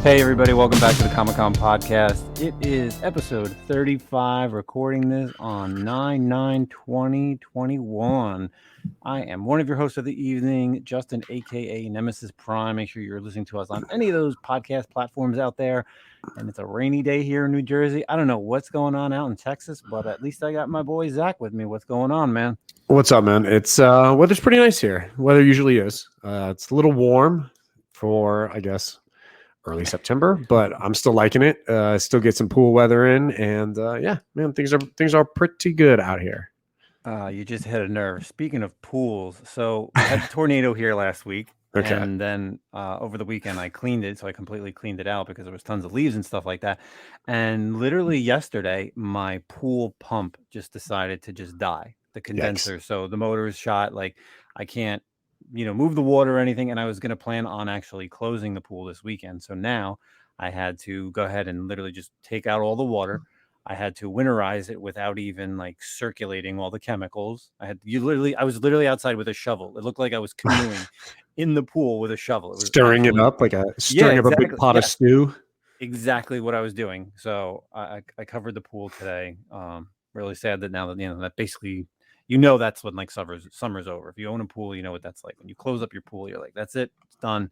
Hey everybody, welcome back to the Comic-Con podcast. It is episode 35, recording this on 9/9/2021. I am one of your hosts of the evening, Justin, aka Nemesis Prime. Make sure you're listening to us on any of those podcast platforms out there. And it's a rainy day here in New Jersey. I don't know what's going on out in Texas, but at least I got my boy Zach with me. What's going on, man? What's up, man? It's weather's pretty nice here. Weather usually is. It's a little warm for, I guess, early September, but I'm still liking it. Still get some pool weather in, and yeah, man, things are pretty good out here. You just hit a nerve. Speaking of pools, so we had a tornado here last week, Okay. and then over the weekend I cleaned it, so I completely cleaned it out because there was tons of leaves and stuff like that. And literally yesterday, my pool pump just decided to just die, the condenser. Yikes. So the motor is shot. Like I can't, move the water or anything. And I was going to plan on actually closing the pool this weekend. So now I had to go ahead and literally just take out all the water. I had to winterize it without even like circulating all the chemicals. I was literally outside with a shovel. It looked like I was canoeing in the pool with a shovel. It was Stirring it up like stirring up a big pot of stew. Exactly what I was doing. So I covered the pool today. Really sad that now that that basically that's when like summer's over. If you own a pool, you know what that's like. When you close up your pool, you're like, that's it, it's done.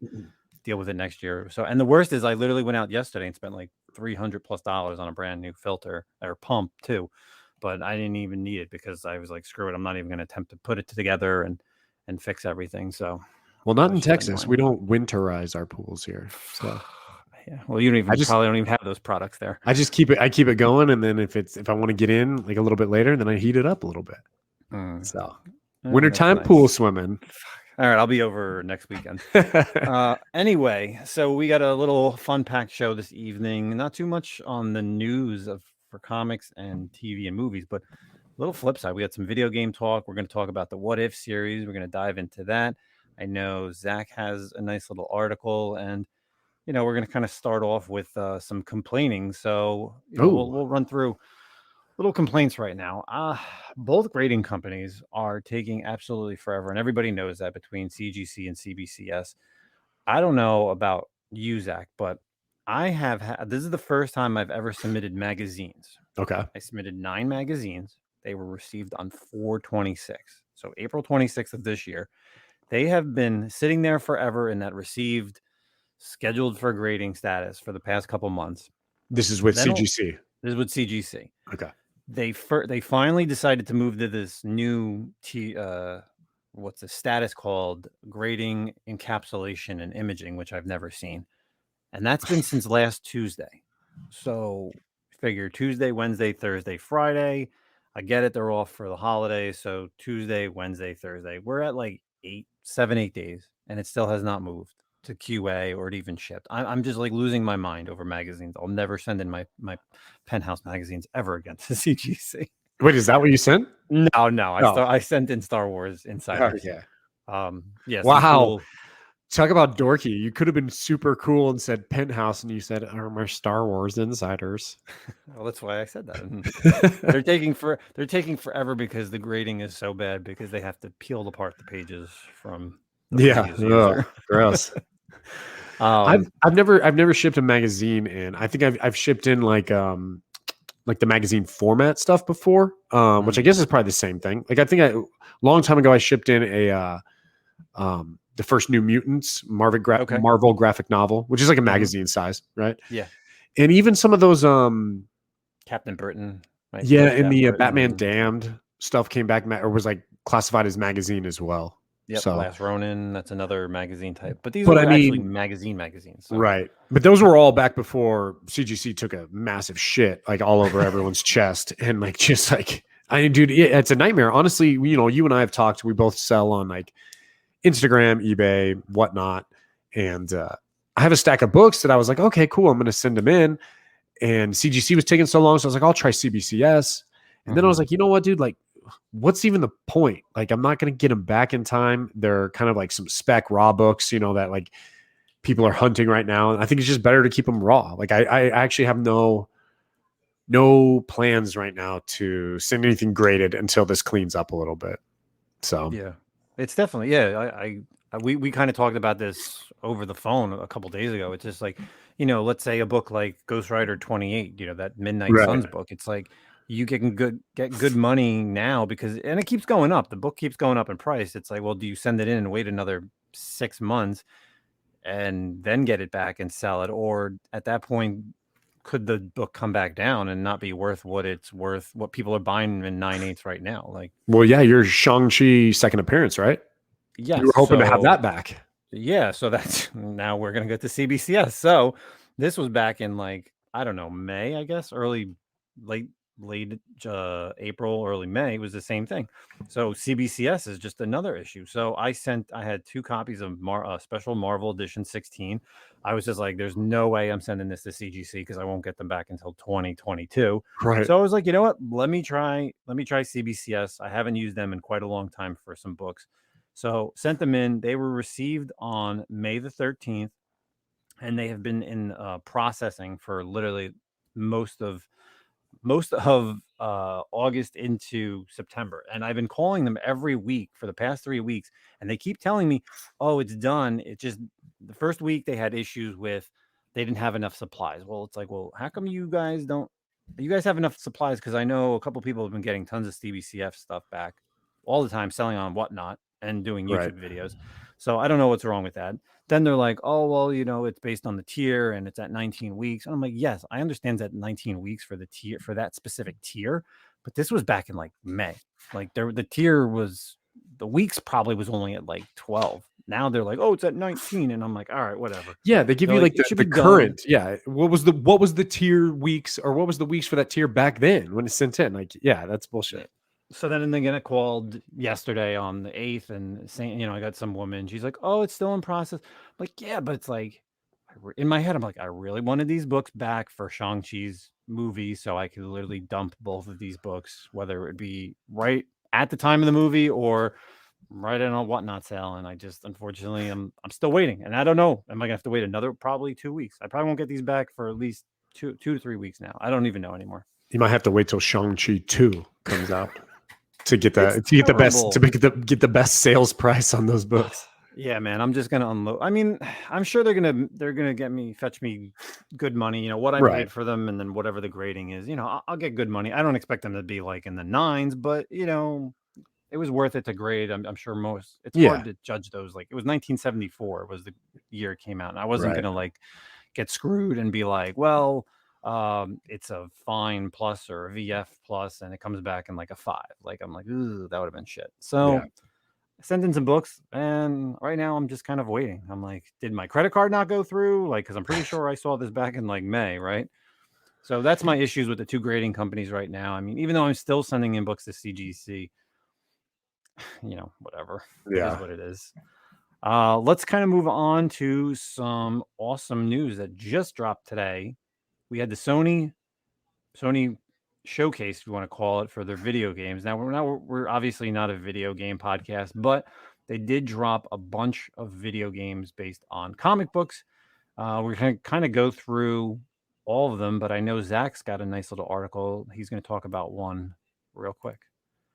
Deal with it next year. So, and the worst is I literally went out yesterday and spent like $300+ on a brand new filter or pump too, but I didn't even need it because I was like, screw it, I'm not even going to attempt to put it together and fix everything. So, well, not in Texas. We don't winterize our pools here. So. Yeah, well, you don't even probably don't even have those products there. I keep it going, and then if I want to get in like a little bit later, then I heat it up a little bit. So wintertime nice. Pool swimming. All right, I'll be over next weekend. Anyway, so we got a little fun-packed show this evening. Not too much on the news for comics and TV and movies, but a little flip side. We got some video game talk. We're going to talk about the What If series. We're going to dive into that. I know Zach has a nice little article, and we're going to kind of start off with some complaining. So we'll run through little complaints right now. Both grading companies are taking absolutely forever, and everybody knows that between CGC and CBCS. I don't know about you, Zach, but I have this is the first time I've ever submitted magazines. Okay. I submitted 9 magazines. They were received on 4/26. So April 26th of this year. They have been sitting there forever in that received, scheduled for grading status for the past couple months. This is with CGC. This is with CGC. Okay. They finally decided to move to this new what's the status called? Grading, encapsulation, and imaging, which I've never seen. And that's been since last Tuesday. So figure Tuesday, Wednesday, Thursday, Friday. I get it. They're off for the holidays. So Tuesday, Wednesday, Thursday. We're at like 8 days, and it still has not moved to QA or it even shipped. I'm just like losing my mind over magazines. I'll never send in my Penthouse magazines ever again to CGC. Wait, is that what you sent? No. I sent in Star Wars Insiders. Yeah. Yes. Wow. Cool. Talk about dorky. You could have been super cool and said Penthouse, and you said our Star Wars Insiders. Well, that's why I said that. They're taking forever because the grading is so bad because they have to peel apart the pages from. Gross. I've never shipped a magazine in. I think I've shipped in like the magazine format stuff before, which I guess is probably the same thing. Like I think a long time ago I shipped in the first New Mutants Marvel graphic novel, which is like a magazine size, right? Yeah. And even some of those Captain Britain. Yeah, and the Batman Damned stuff came back or was like classified as magazine as well. Yep, so, Last Ronin, that's another magazine type. But these are actually magazines. So. Right. But those were all back before CGC took a massive shit like all over everyone's chest. And like just like, dude, it's a nightmare. Honestly, you and I have talked. We both sell on like Instagram, eBay, whatnot. And I have a stack of books that I was like, okay, cool. I'm going to send them in. And CGC was taking so long. So I was like, I'll try CBCS. And then I was like, you know what, dude? Like, what's even the point? Like, I'm not going to get them back in time. They're kind of like some spec raw books, that like people are hunting right now. And I think it's just better to keep them raw. Like I actually have no plans right now to send anything graded until this cleans up a little bit. So yeah, it's definitely, I we kind of talked about this over the phone a couple days ago. It's just like, let's say a book like Ghost Rider 28, that Midnight Right. Suns book. It's like you get good money now and it keeps going up. The book keeps going up in price. It's like, well, do you send it in and wait another 6 months and then get it back and sell it, or at that point could the book come back down and not be worth what it's worth, what people are buying in 9/8 right now? Like, well, yeah, your Shang-Chi second appearance, right? yes, You were hoping to have that back. Yeah, so that's now we're gonna get to CBCS. So this was back in like, I don't know, May, I guess, late April, early May was the same thing. So CBCS is just another issue. So I had 2 copies of Special Marvel Edition 16. I was just like, there's no way I'm sending this to CGC because I won't get them back until 2022. Right. So I was like, you know what? Let me try CBCS. I haven't used them in quite a long time for some books. So sent them in. They were received on May the 13th, and they have been in processing for literally most of August into September. And I've been calling them every week for the past 3 weeks, and they keep telling me, "Oh, it's done." It just the first week they had issues with they didn't have enough supplies. Well, it's like, well, how come you guys don't? You guys have enough supplies? Because I know a couple people have been getting tons of CBCF stuff back all the time, selling on Whatnot and doing YouTube videos. So I don't know what's wrong with that. Then they're like, oh, well, it's based on the tier and it's at 19 weeks. And I'm like, yes, I understand that 19 weeks for the tier, for that specific tier. But this was back in like May. Like the tier was, the weeks probably was only at like 12. Now they're like, oh, it's at 19. And I'm like, all right, whatever. Yeah, they give They're you like the current. done. Yeah. What was the tier weeks, or what was the weeks for that tier back then when it's sent in? Like, yeah, that's bullshit. So then again, I called yesterday on the 8th and saying, I got some woman. She's like, oh, it's still in process. I'm like, yeah, but it's like, in my head, I'm like, I really wanted these books back for Shang-Chi's movie so I could literally dump both of these books, whether it be right at the time of the movie or right in a Whatnot sale. And I just, unfortunately, I'm still waiting. And I don't know, am I gonna have to wait another probably 2 weeks? I probably won't get these back for at least two to 3 weeks now. I don't even know anymore. You might have to wait till Shang-Chi 2 comes out to get get the best sales price on those books. Yeah, man, I'm just gonna unload. I mean, I'm sure they're gonna fetch me good money. What I paid for them, and then whatever the grading is. I'll get good money. I don't expect them to be like in the 9s, but it was worth it to grade. I'm sure it's hard to judge those. Like, it was 1974 was the year it came out, and I wasn't gonna like get screwed and be like, well, it's a fine plus or a VF plus, and it comes back in like a 5. Like, I'm like, ooh, that would have been shit. So I sent in some books, and right now I'm just kind of waiting. I'm like, did my credit card not go through? Like, because I'm pretty sure I saw this back in like May, right? So that's my issues with the 2 grading companies right now. I mean, even though I'm still sending in books to CGC, whatever. Yeah. It is what it is. Let's kind of move on to some awesome news that just dropped today. We had the Sony Showcase, if you want to call it, for their video games. Now we're obviously not a video game podcast, but they did drop a bunch of video games based on comic books. We're going to kind of go through all of them, but I know Zach's got a nice little article. He's going to talk about one real quick.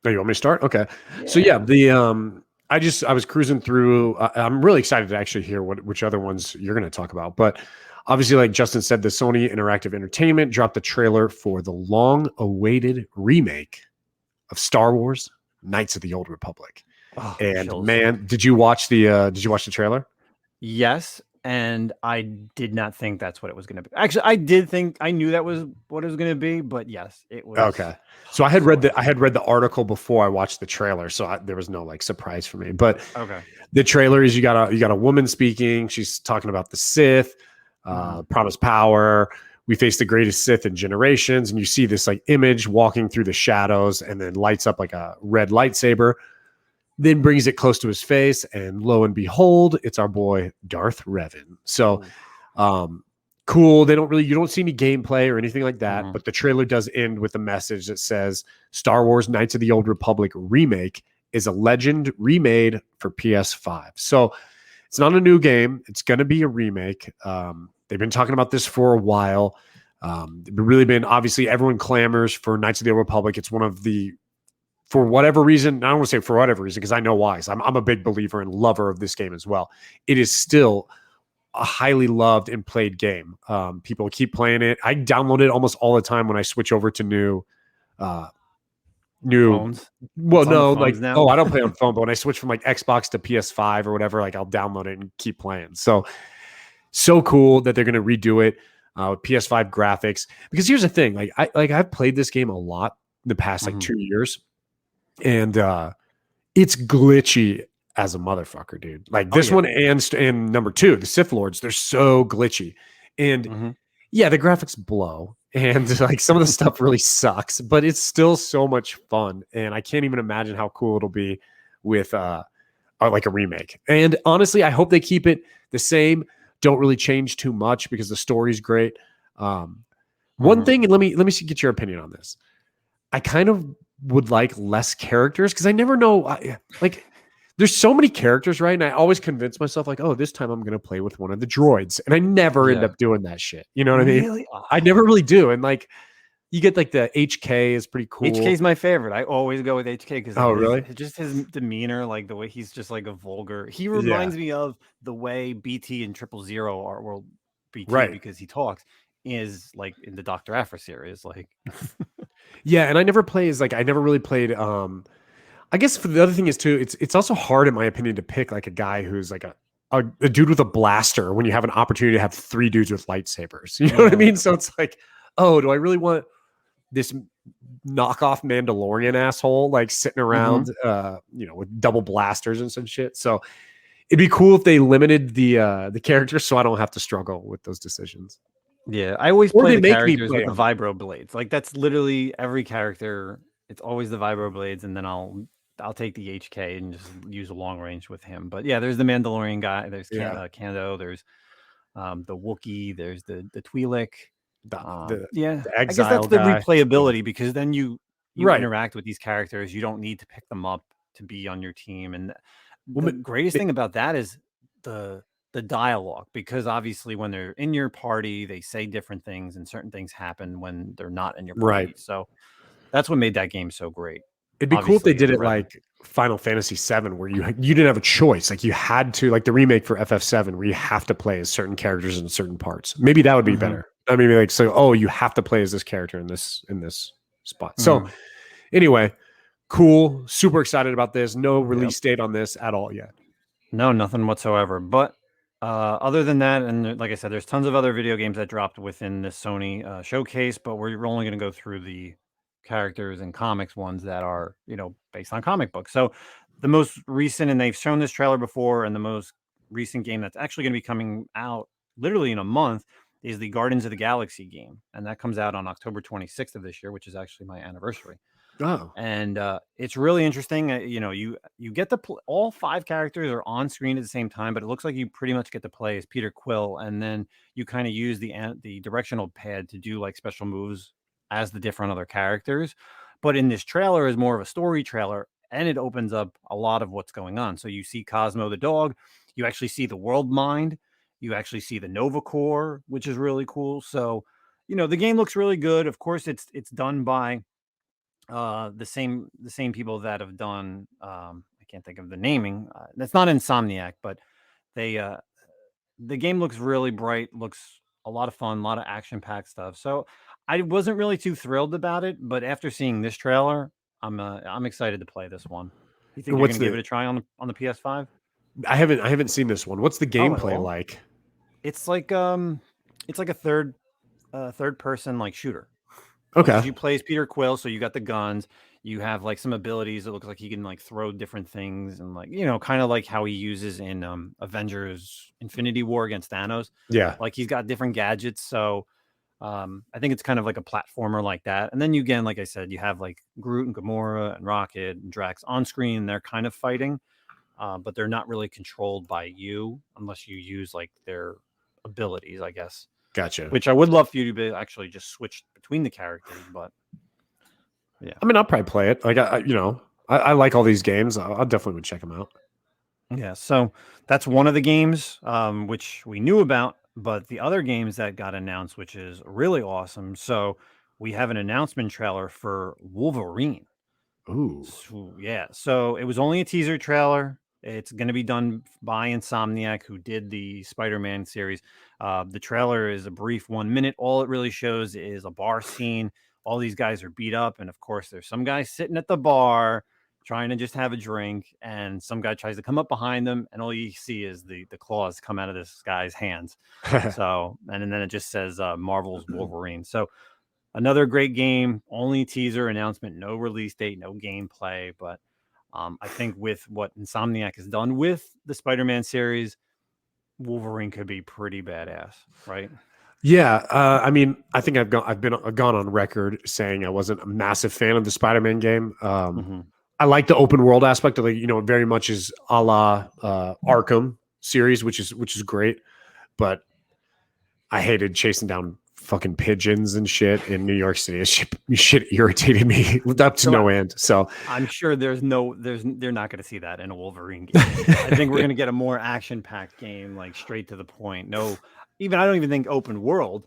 Oh, you want me to start? Okay. Yeah. So the I was cruising through. I'm really excited to actually hear which other ones you're going to talk about, but obviously, like Justin said, the Sony Interactive Entertainment dropped the trailer for the long-awaited remake of Star Wars: Knights of the Old Republic. Oh, and chills. Man, did you watch the trailer? Yes, and I did not think that's what it was going to be. Actually, I did think I knew that was what it was going to be, but yes, it was. Okay. So I had read the article before I watched the trailer, so there was no like surprise for me. But okay, the trailer is you got a woman speaking. She's talking about the Sith. Promise power. We face the greatest Sith in generations, and you see this like image walking through the shadows, and then lights up like a red lightsaber. Then brings it close to his face, and lo and behold, it's our boy Darth Revan. So, cool. You don't see any gameplay or anything like that, but the trailer does end with a message that says Star Wars: Knights of the Old Republic remake is a legend remade for PS5. So it's not a new game. It's going to be a remake. They've been talking about this for a while. Obviously everyone clamors for Knights of the Old Republic. It's one of the for whatever reason, I don't want to say for whatever reason, because I know why. I'm a big believer and lover of this game as well. It is still a highly loved and played game. People keep playing it. I download it almost all the time when I switch over to new Phones. well, It's on the no, phones like, now. oh, I don't play on phone, but when I switch from like Xbox to PS5 or whatever, like I'll download it and keep playing. So cool that they're going to redo it with PS5 graphics. Because here's the thing, like I've played this game a lot in the past like 2 years, and it's glitchy as a motherfucker, dude. Like this one and number 2, the Sith Lords, they're so glitchy, and yeah, the graphics blow. And like some of the stuff really sucks, but it's still so much fun. And I can't even imagine how cool it'll be with like a remake. And honestly, I hope they keep it the same. Don't really change too much because the story's great. One thing, and let me get your opinion on this. I kind of would like less characters because I never know. Like, there's so many characters, right? And I always convince myself, like, oh, this time I'm going to play with one of the droids. And I never end up doing that shit. You know what I mean? Really? I never really do. And like, you get like the HK is pretty cool. HK is my favorite. I always go with HK because really? Just his demeanor, like the way he's just like a vulgar. He reminds me of the way BT and 000 are. Well, BT because he talks is like in the Dr. Aphra series, like. Yeah, and I never really played. I guess for the other thing is too, it's also hard in my opinion to pick like a guy who's like a dude with a blaster when you have an opportunity to have 3 dudes with lightsabers. You know what I mean? So it's like, oh, do I really want this knockoff Mandalorian asshole like sitting around, with double blasters and some shit? So it'd be cool if they limited the characters so I don't have to struggle with those decisions. Yeah, I always play the characters with the vibro blades. Like that's literally every character. It's always the vibro blades, and then I'll take the HK and just use a long range with him. But yeah, there's the Mandalorian guy. There's Kando. There's the Wookiee. There's the Twi'lek. The I guess that's the replayability because then you interact with these characters. You don't need to pick them up to be on your team. And the greatest thing about that is the dialogue, because obviously when they're in your party, they say different things and certain things happen when they're not in your party. Right. So that's what made that game so great. It'd be cool if they did it like Final Fantasy VII, where you didn't have a choice. Like you had to, like the remake for FF7, where you have to play as certain characters in certain parts. Maybe that would be better. I mean, like, so, oh, you have to play as this character in this spot. So anyway, cool. Super excited about this. No release date on this at all yet. No, nothing whatsoever. But other than that, and like I said, there's tons of other video games that dropped within this Sony showcase, but we're only going to go through the characters and comics ones that are, based on comic books. So the most recent, and they've shown this trailer before, and the most recent game that's actually going to be coming out literally in a month is the Guardians of the Galaxy game. And that comes out on October 26th of this year, which is actually my anniversary. Oh, and it's really interesting. You get to all 5 characters are on screen at the same time, but it looks like you pretty much get to play as Peter Quill, and then you kind of use the directional pad to do like special moves as the different other characters. But in this trailer is more of a story trailer, and it opens up a lot of what's going on. So you see Cosmo the dog, you actually see the world mind, you actually see the Nova Corps, which is really cool. So the game looks really good. Of course, it's done by the same people that have done I can't think of the naming. That's not Insomniac, but they the game looks really bright, looks a lot of fun, a lot of action-packed stuff. So I wasn't really too thrilled about it, but after seeing this trailer, I'm excited to play this one. You think you're gonna give it a try on the PS5? I haven't seen this one. What's the gameplay like? It's like a third person like shooter. Okay. You play as Peter Quill, so you got the guns. You have like some abilities. It looks like he can like throw different things, and like kind of like how he uses in Avengers: Infinity War against Thanos. Yeah, like he's got different gadgets. So I think it's kind of like a platformer like that. And then you again, like I said, you have like Groot and Gamora and Rocket and Drax on screen. They're kind of fighting, but they're not really controlled by you unless you use like their abilities, I guess. Gotcha. Which I would love for you to be actually just switch between the characters, but yeah. I mean, I'll probably play it. Like I like all these games. I'll definitely would check them out. Yeah. So that's one of the games which we knew about, but the other games that got announced, which is really awesome. So we have an announcement trailer for Wolverine. Ooh. Yeah. So it was only a teaser trailer. It's going to be done by Insomniac, who did the Spider-Man series. The trailer is a brief 1 minute. All it really shows is a bar scene. All these guys are beat up, and of course, there's some guy sitting at the bar trying to just have a drink, and some guy tries to come up behind them, and all you see is the claws come out of this guy's hands. So, and then it just says Marvel's Wolverine. So another great game, only teaser announcement, no release date, no gameplay. But I think with what Insomniac has done with the Spider-Man series, Wolverine could be pretty badass, right? Yeah, I mean, I think I've gone on record saying I wasn't a massive fan of the Spider-Man game. I like the open world aspect of it. You know, it very much is a la Arkham series, which is great. But I hated chasing down fucking pigeons and shit in New York City. Shit irritated me up to no end. So I'm sure they're not going to see that in a Wolverine game. I think we're going to get a more action-packed game, like straight to the point. No, I don't even think open world.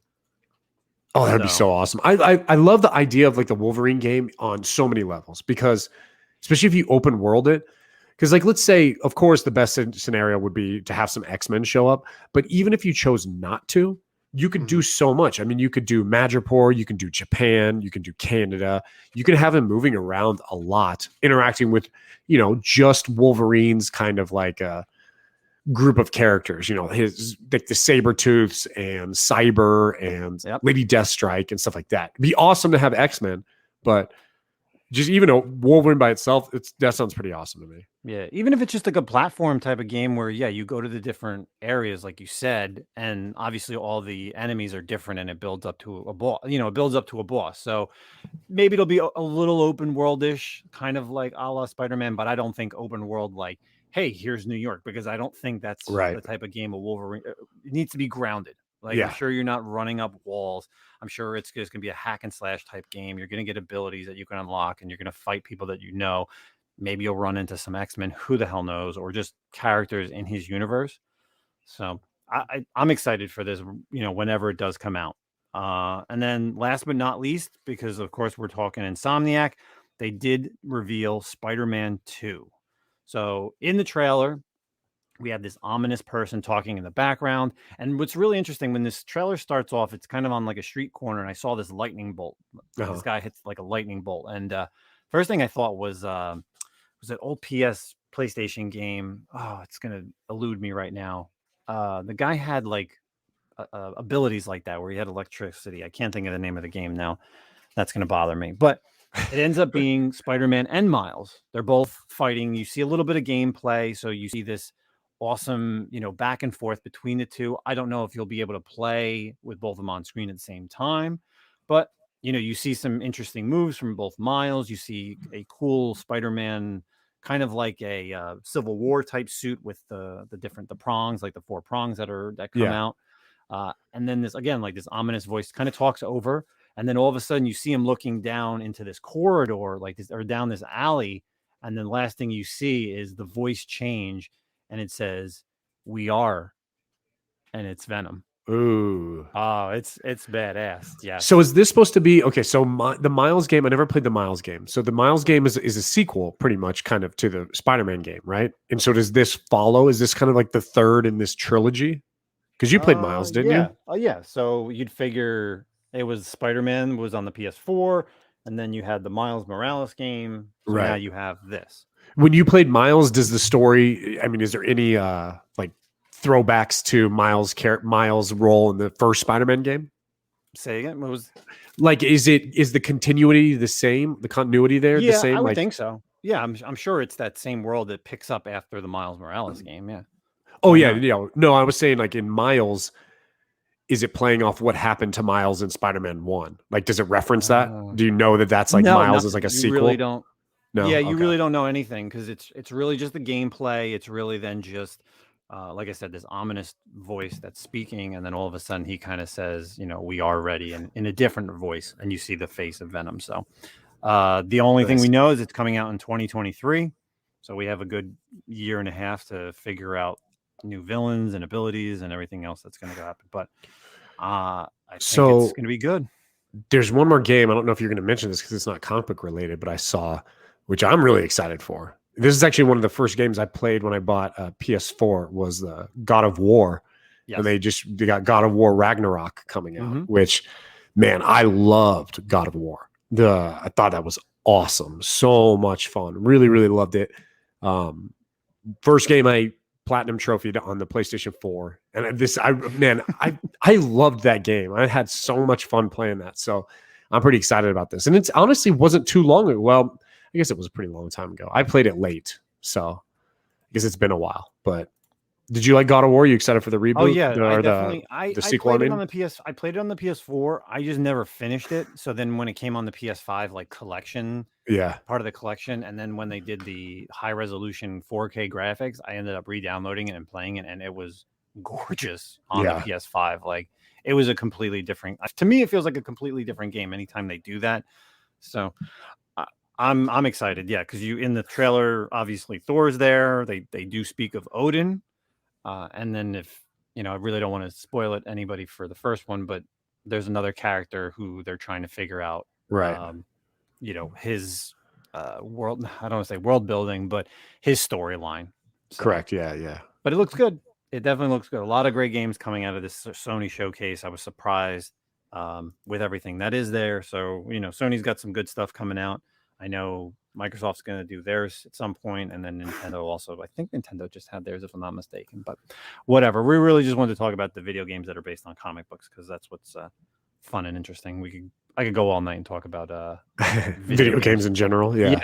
Oh, that'd be so awesome. I love the idea of like the Wolverine game on so many levels, because especially if you open world it, because like, let's say, of course, the best scenario would be to have some X-Men show up. But even if you chose not to, you could do so much. I mean, you could do Madripoor, you can do Japan, you can do Canada. You can have him moving around a lot, interacting with, you know, just Wolverine's kind of like a group of characters, you know, his like the Sabretooths and Cyber and Lady Deathstrike and stuff like that. It'd be awesome to have X-Men, but just even a Wolverine by itself, that sounds pretty awesome to me. Yeah, even if it's just like a platform type of game where, you go to the different areas, like you said, and obviously all the enemies are different, and it builds up to a boss. You know, it builds up to a boss. So maybe it'll be a little open world-ish, kind of like a la Spider-Man, but I don't think open world like, hey, here's New York, because I don't think that's the type of game of Wolverine. It needs to be grounded. Like, I'm sure you're not running up walls. I'm sure it's just going to be a hack and slash type game. You're going to get abilities that you can unlock, and you're going to fight people that you know. Maybe you'll run into some X-Men, who the hell knows, or just characters in his universe. So I'm excited for this, you know, whenever it does come out. And then last but not least, because of course we're talking Insomniac, they did reveal Spider-Man 2. So in the trailer, we have this ominous person talking in the background. And what's really interesting, when this trailer starts off, it's kind of on like a street corner, and I saw this lightning bolt. This guy hits like a lightning bolt. And first thing I thought was an old PS PlayStation game. Oh, it's going to elude me right now. The guy had like abilities like that, where he had electricity. I can't think of the name of the game now. That's going to bother me. But it ends up being Spider-Man and Miles. They're both fighting. You see a little bit of gameplay. So you see this awesome, you know, back and forth between the two. I don't know if you'll be able to play with both of them on screen at the same time, but you know, you see some interesting moves from both Miles. You see a cool Spider-Man, kind of like a Civil War type suit with the prongs, like the 4 prongs that come out. And then this, again, like this ominous voice kind of talks over. And then all of a sudden you see him looking down into this corridor, like this, or down this alley. And then last thing you see is the voice change, and it says, "We are," and it's Venom. Ooh. Oh, it's badass. Yeah. So is this supposed to be okay? So the Miles game, I never played the Miles game. So the Miles game is a sequel, pretty much, kind of to the Spider-Man game, right? And so does this follow? Is this kind of like the third in this trilogy? Because you played Miles, didn't you? Oh, yeah. So you'd figure it was Spider-Man was on the PS4, and then you had the Miles Morales game. So now you have this. When you played Miles, does the story? I mean, is there any like throwbacks to Miles' role in the first Spider-Man game? Say again. What was like? Is the continuity the same? The continuity there the same? I would think so. Yeah, I'm sure it's that same world that picks up after the Miles Morales game. Yeah. Oh yeah. No, I was saying like in Miles, is it playing off what happened to Miles in Spider-Man 1? Like, does it reference that? Do you know that that's like Miles is like a sequel? You really don't. No. Yeah, you really don't know anything, because it's really just the gameplay. It's really then just like I said, this ominous voice that's speaking, and then all of a sudden he kind of says, you know, "We are ready," and in a different voice, and you see the face of Venom. So the only thing we know is it's coming out in 2023. So we have a good year and a half to figure out new villains and abilities and everything else that's going to happen. But I think it's going to be good. There's one more game. I don't know if you're going to mention this because it's not comic book related, but I saw which I'm really excited for. This is actually one of the first games I played when I bought a PS4 was the God of War. Yes. And they got God of War Ragnarok coming out, Mm-hmm. which, man, I loved God of War. I thought that was awesome. So much fun. Really, really loved it. First game I platinum trophied on the PlayStation 4. And I loved that game. I had so much fun playing that. So I'm pretty excited about this. And it's honestly wasn't too long ago. Well, I guess it was a pretty long time ago. I played it late. So I guess it's been a while. But did you like God of War? Are you excited for the reboot? Oh yeah, or I sequel? played it on the PS. I played it on the PS4. I just never finished it. So then when it came on the PS5, like collection, part of the collection, and then when they did the high resolution 4K graphics, I ended up re-downloading it and playing it, and it was gorgeous on the PS5. Like it was a completely different. To me, it feels like a completely different game anytime they do that. So I'm excited. Yeah, because in the trailer, obviously Thor's there. They do speak of Odin. And then if, I really don't want to spoil it anybody for the first one, but there's another character who they're trying to figure out, right. His world, I don't want to say world building, but his storyline. So, correct. Yeah. But it looks good. It definitely looks good. A lot of great games coming out of this Sony showcase. I was surprised with everything that is there. So, Sony's got some good stuff coming out. I know Microsoft's going to do theirs at some point, and then Nintendo also. I think Nintendo just had theirs, if I'm not mistaken. But whatever. We really just wanted to talk about the video games that are based on comic books because that's what's fun and interesting. I could go all night and talk about video games in general. Yeah,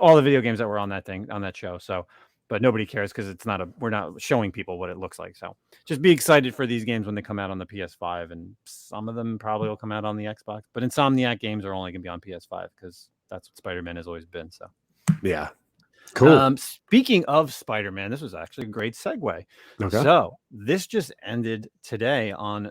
all the video games that were on that show. So, but nobody cares because we're not showing people what it looks like. So just be excited for these games when they come out on the PS5, and some of them probably will come out on the Xbox. But Insomniac games are only going to be on PS5 because that's what Spider-Man has always been. So, yeah, cool. Speaking of Spider-Man, this was actually a great segue. Okay. So this just ended today on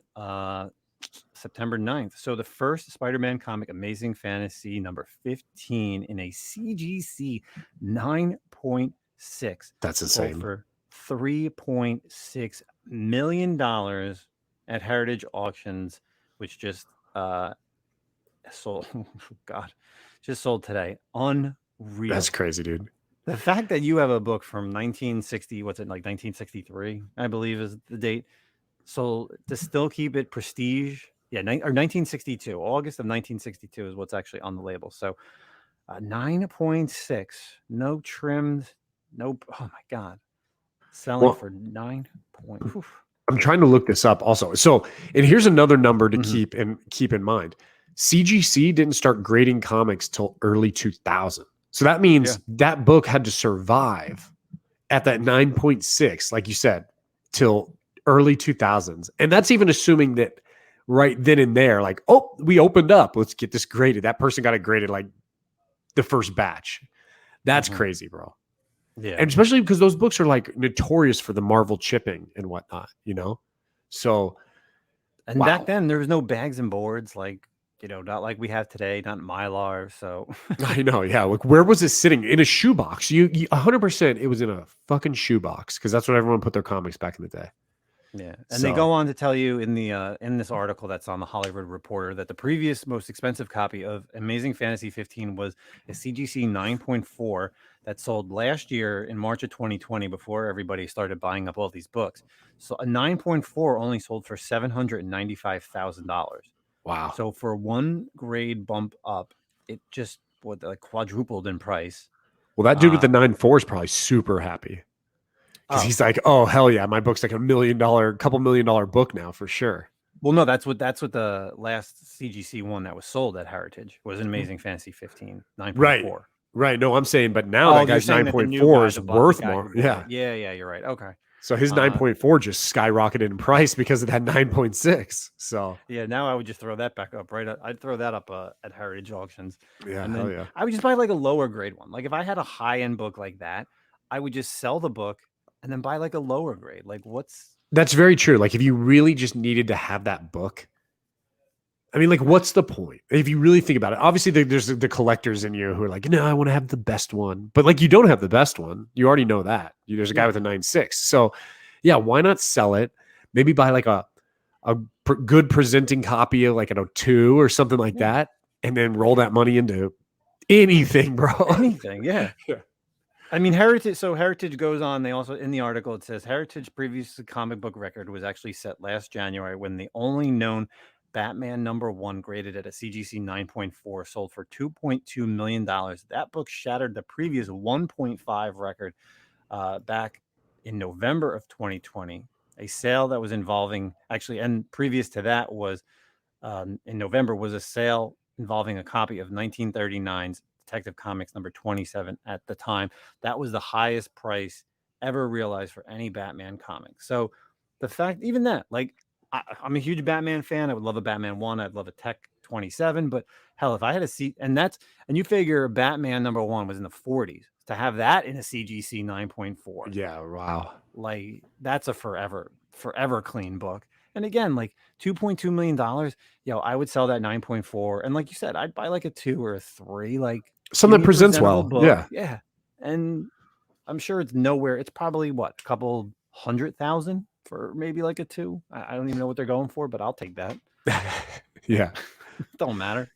September 9th. So the first Spider-Man comic, Amazing Fantasy number 15 in a CGC 9.6. That's insane. For $3.6 million at Heritage Auctions, which just sold. Oh, God. Just sold today. Unreal. That's crazy, dude. The fact that you have a book from 1960, 1963, I believe is the date. So to still keep it prestige, or 1962, August of 1962 is what's actually on the label. So 9.6, no trimmed, oh my God. Selling for 9 point. I'm trying to look this up also. So, and here's another number to keep in mind. CGC didn't start grading comics till early 2000. So that means that book had to survive at that 9.6, like you said, till early 2000s. And that's even assuming that right then and there, like, oh, we opened up, let's get this graded. That person got it graded like the first batch. That's crazy, bro. Yeah. And especially because those books are like notorious for the Marvel chipping and whatnot, So. And back then there was no bags and boards like, not like we have today, not Mylar. So I know, yeah. Like, where was it sitting? In a shoebox? You 100%. It was in a fucking shoebox because that's what everyone put their comics back in the day. Yeah, and they go on to tell you in the in this article that's on the Hollywood Reporter that the previous most expensive copy of Amazing Fantasy 15 was a CGC 9.4 that sold last year in March of 2020 before everybody started buying up all these books. So a 9.4 only sold for $795,000. Wow. So for one grade bump up, it just quadrupled in price. Well, that dude with the 9.4 is probably super happy. Because he's like, oh, hell yeah, my book's like $1 million, couple $1 million book now for sure. Well, no, that's what the last CGC one that was sold at Heritage was an Amazing Fantasy 15, 9.4. Right. No, I'm saying, but now that guy's 9.4 is worth more. Yeah, you're right. Okay. So his 9.4 just skyrocketed in price because of that 9.6. So yeah, now I would just throw that back up, right? I'd throw that up at Heritage Auctions. Yeah, and hell then yeah. I would just buy like a lower grade one. Like if I had a high end book like that, I would just sell the book and then buy like a lower grade. Like that's very true. Like if you really just needed to have that book, I mean, like, what's the point? If you really think about it, obviously there's the collectors in you who are like, no, I want to have the best one. But like, you don't have the best one. You already know that. There's a guy with a 9.6. So yeah, why not sell it? Maybe buy like a good presenting copy of like an 02 or something like that. And then roll that money into anything, bro. Anything, yeah. Yeah. I mean, Heritage. So Heritage goes on. They also, in the article, it says Heritage previous comic book record was actually set last January when the only known Batman #1 graded at a CGC 9.4 sold for $2.2 million. That book shattered the previous 1.5 record back in November of 2020. A sale that was involving actually, and previous to that was in November was a sale involving a copy of 1939's Detective Comics number 27 at the time. That was the highest price ever realized for any Batman comic. So the fact, even that, like, I'm a huge Batman fan. I would love a Batman 1. I'd love a Tech 27. But hell, if I had a seat, and you figure Batman #1 was in the 40s, to have that in a CGC 9.4. Yeah, wow. Like, that's a forever clean book. And again, like $2.2 million, I would sell that 9.4. And like you said, I'd buy like a 2 or a 3, like Something give me that a presents presentable well. book. Yeah. And I'm sure it's nowhere. It's probably what, a couple 100,000 for maybe like a 2. I don't even know what they're going for, but I'll take that. Yeah. Don't matter.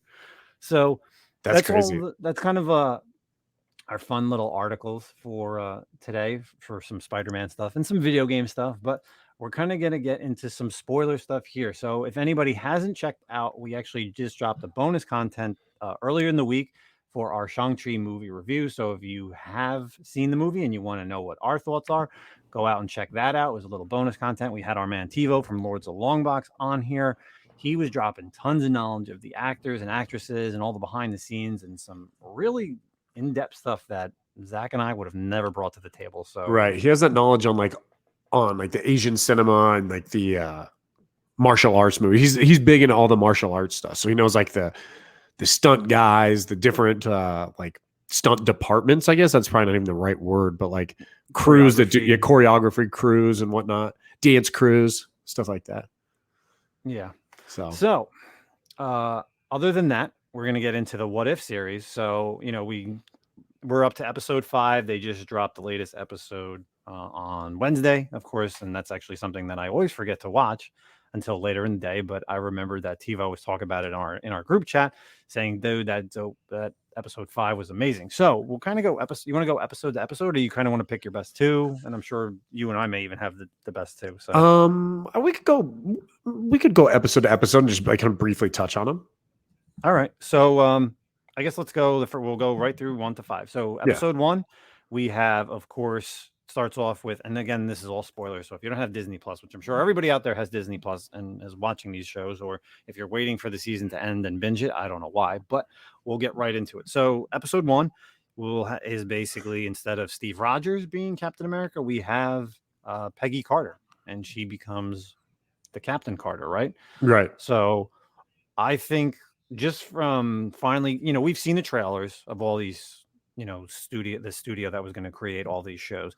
So That's crazy. that's kind of our fun little articles for today for some Spider-Man stuff and some video game stuff, but we're kind of going to get into some spoiler stuff here. So if anybody hasn't checked out, we actually just dropped the bonus content earlier in the week for our Shang-Chi movie review. So if you have seen the movie and you want to know what our thoughts are, go out and check that out. It was a little bonus content. We had our man Tivo from Lords of Longbox on here. He was dropping tons of knowledge of the actors and actresses and all the behind the scenes and some really in-depth stuff that Zach and I would have never brought to the table. So right, he has that knowledge on the Asian cinema and like the martial arts movie. He's big into all the martial arts stuff, so he knows like the stunt guys, the different like stunt departments. I guess that's probably not even the right word, but like crews that do choreography crews and whatnot, dance crews, stuff like that. Yeah. So other than that, we're going to get into the What If series. So, we're up to episode 5. They just dropped the latest episode on Wednesday, of course. And that's actually something that I always forget to watch until later in the day. But I remember that TiVo was talking about it in our group chat saying, dude, that episode 5 was amazing. So we'll kind of go you want to go episode to episode, or you kind of want to pick your best 2? And I'm sure you and I may even have the best 2. So we could go episode to episode and just like kind of briefly touch on them. All right. So I guess let's go. We'll go right through 1 to 5. So episode 1, we have, of course, starts off with, and again, this is all spoilers. So if you don't have Disney Plus, which I'm sure everybody out there has Disney Plus and is watching these shows, or if you're waiting for the season to end and binge it, I don't know why, but we'll get right into it. So episode 1 is basically, instead of Steve Rogers being Captain America, we have Peggy Carter, and she becomes the Captain Carter, right? Right. So I think just from finally, we've seen the trailers of all these, the studio that was going to create all these shows.